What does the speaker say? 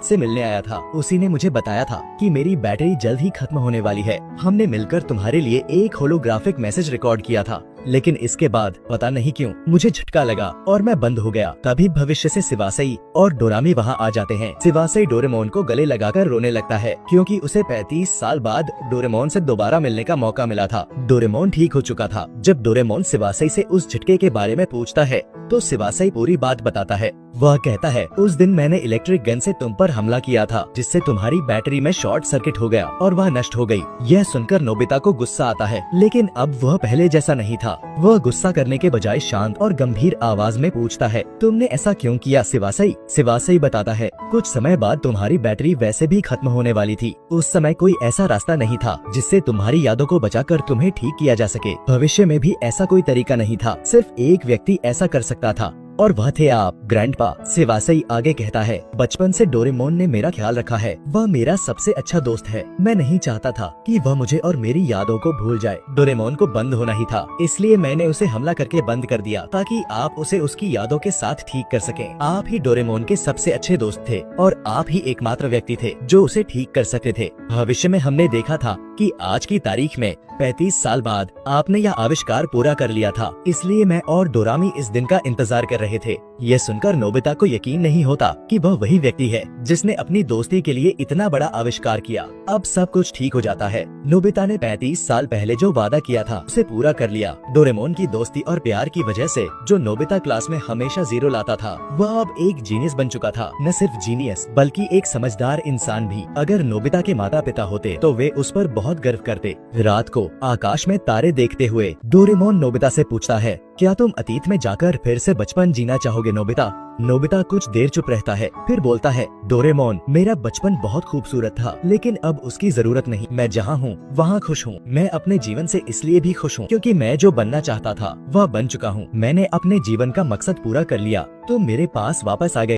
मुझसे मिलने आया था। उसी ने मुझे बताया था कि मेरी बैटरी जल्द ही खत्म होने वाली है। हमने मिलकर तुम्हारे लिए एक होलोग्राफिक मैसेज रिकॉर्ड किया था, लेकिन इसके बाद पता नहीं क्यों मुझे झटका लगा और मैं बंद हो गया। तभी भविष्य से शिवासई और डोरामी वहाँ आ जाते हैं। शिवासई डोरेमोन को गले लगाकर रोने लगता है, क्योंकि उसे 35 साल बाद डोरेमोन से दोबारा मिलने का मौका मिला था। डोरेमोन ठीक हो चुका था। जब डोरेमोन शिवासई से उस झटके के बारे में पूछता है तो शिवासई पूरी बात बताता है। वह कहता है, उस दिन मैंने इलेक्ट्रिक गन से तुम पर हमला किया था, जिससे तुम्हारी बैटरी में शॉर्ट सर्किट हो गया और वह नष्ट हो गई। यह सुनकर नोबिता को गुस्सा आता है, लेकिन अब वह पहले जैसा नहीं था। वह गुस्सा करने के बजाय शांत और गंभीर आवाज में पूछता है, तुमने ऐसा क्यों किया शिवासई? शिवासई बताता है, कुछ समय बाद तुम्हारी बैटरी वैसे भी खत्म होने वाली थी। उस समय कोई ऐसा रास्ता नहीं था जिससे तुम्हारी यादों को बचाकर तुम्हें ठीक किया जा सके। भविष्य में भी ऐसा कोई तरीका नहीं था। सिर्फ एक व्यक्ति ऐसा कर सकता था और वह थे आप, ग्रैंडपा। शिवासई आगे कहता है, बचपन से डोरेमोन ने मेरा ख्याल रखा है। वह मेरा सबसे अच्छा दोस्त है। मैं नहीं चाहता था कि वह मुझे और मेरी यादों को भूल जाए। डोरेमोन को बंद होना ही था, इसलिए मैंने उसे हमला करके बंद कर दिया, ताकि आप उसे उसकी यादों के साथ ठीक कर सकें। आप ही डोरेमोन के सबसे अच्छे दोस्त थे और आप ही एकमात्र व्यक्ति थे जो उसे ठीक कर सकते थे। भविष्य में हमने देखा था कि आज की तारीख में 35 साल बाद आपने यह आविष्कार पूरा कर लिया था, इसलिए मैं और डोरामी इस दिन का इंतजार कर रहे थे। यह सुनकर नोबिता को यकीन नहीं होता कि वह वही व्यक्ति है जिसने अपनी दोस्ती के लिए इतना बड़ा आविष्कार किया। अब सब कुछ ठीक हो जाता है। नोबिता ने 35 साल पहले जो वादा किया था उसे पूरा कर लिया। डोरेमोन की दोस्ती और प्यार की वजह से जो नोबिता क्लास में हमेशा 0 लाता था, वह अब एक जीनियस बन चुका था। न सिर्फ जीनियस बल्कि एक समझदार इंसान भी। अगर नोबिता के माता पिता होते तो वे उस पर बहुत गर्व करते। रात को आकाश में तारे देखते हुए डोरेमोन नोबिता से पूछता है, क्या तुम अतीत में जाकर फिर से बचपन जीना चाहोगे नोबिता? नोबिता कुछ देर चुप रहता है, फिर बोलता है, डोरेमोन, मेरा बचपन बहुत खूबसूरत था, लेकिन अब उसकी जरूरत नहीं। मैं जहाँ हूँ वहाँ खुश हूँ। मैं अपने जीवन से इसलिए भी खुश हूँ क्योंकि मैं जो बनना चाहता था वह बन चुका हूँ। मैंने अपने जीवन का मकसद पूरा कर लिया, तो मेरे पास वापस आ गए।